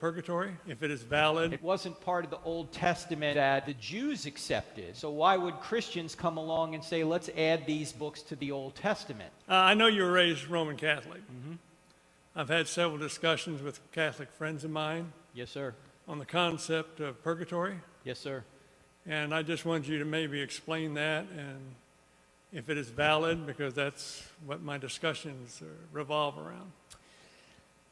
Purgatory, if it is valid. It wasn't part of the Old Testament that the Jews accepted. So why would Christians come along and say, let's add these books to the Old Testament? I know you were raised Roman Catholic. I've had several discussions with Catholic friends of mine. Yes, sir. On the concept of purgatory. Yes, sir. And I just wanted you to maybe explain that and if it is valid, because that's what my discussions revolve around.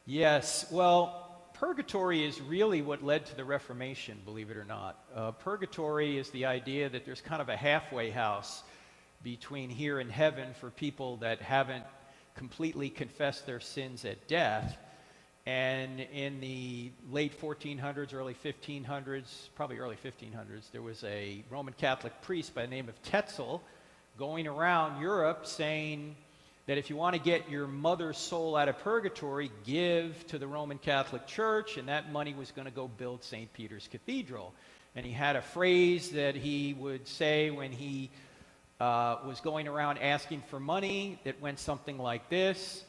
Yes, well, purgatory is really what led to the Reformation, believe it or not. Purgatory is the idea that there's kind of a halfway house between here and heaven for people that haven't completely confessed their sins at death. And in the late 1400s, early 1500s, probably early 1500s, there was a Roman Catholic priest by the name of Tetzel going around Europe saying that if you want to get your mother's soul out of purgatory, give to the Roman Catholic Church, and that money was going to go build St. Peter's Cathedral. And he had a phrase that he would say when he was going around asking for money that went something like this: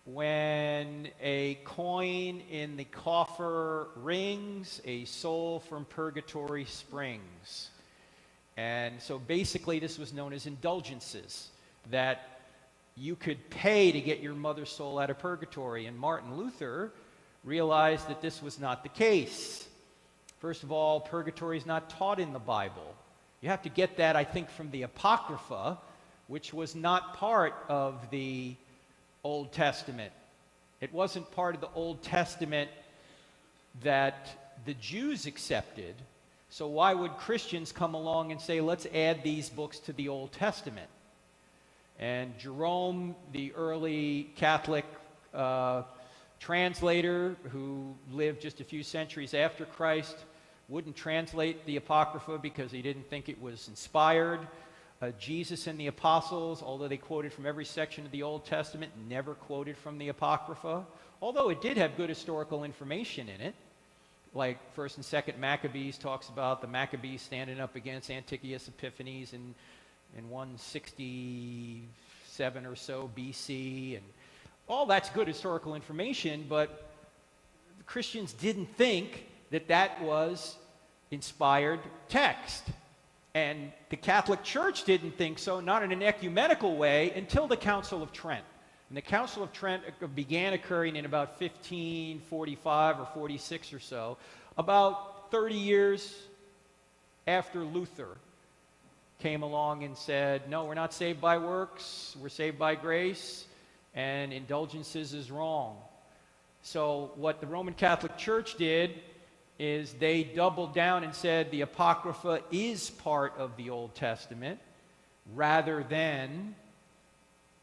when a coin in the coffer rings, a soul from purgatory springs. And so basically this was known as indulgences, that you could pay to get your mother's soul out of purgatory. And Martin Luther realized that this was not the case. First of all, purgatory is not taught in the Bible. You have to get that, I think, from the Apocrypha, which was not part of the Old Testament. It wasn't part of the Old Testament that the Jews accepted. So why would Christians come along and say, let's add these books to the Old Testament? And Jerome, the early Catholic translator who lived just a few centuries after Christ, wouldn't translate the Apocrypha because he didn't think it was inspired. Jesus and the apostles, although they quoted from every section of the Old Testament, never quoted from the Apocrypha, although it did have good historical information in it. Like 1st and 2nd Maccabees talks about the Maccabees standing up against Antiochus Epiphanes in 167 or so BC, and all that's good historical information, but the Christians didn't think that that was inspired text. And the Catholic Church didn't think so, not in an ecumenical way, until the Council of Trent. And the Council of Trent began occurring in about 1545 or 46 or so, about 30 years after Luther came along and said, no, we're not saved by works, we're saved by grace, and indulgences is wrong. So what the Roman Catholic Church did is they doubled down and said the Apocrypha is part of the Old Testament, rather than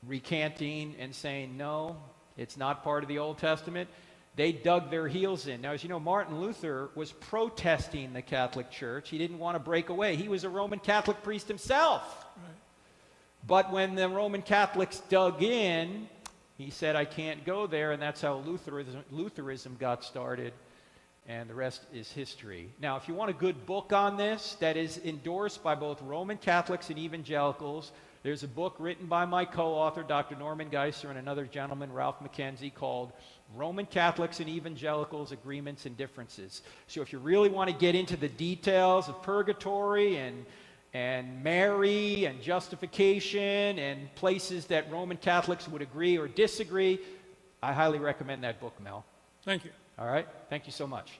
recanting and saying, no, it's not part of the Old Testament. They dug their heels in. Now, as you know, Martin Luther was protesting the Catholic Church. He didn't want to break away. He was a Roman Catholic priest himself. Right. But when the Roman Catholics dug in, he said, I can't go there, and that's how Lutheranism got started. And the rest is history. Now, if you want a good book on this that is endorsed by both Roman Catholics and evangelicals, there's a book written by my co-author, Dr. Norman Geisler, and another gentleman, Ralph McKenzie, called Roman Catholics and Evangelicals, Agreements and Differences. So if you really want to get into the details of purgatory and Mary and justification and places that Roman Catholics would agree or disagree, I highly recommend that book, Mel. Thank you. All right? Thank you so much.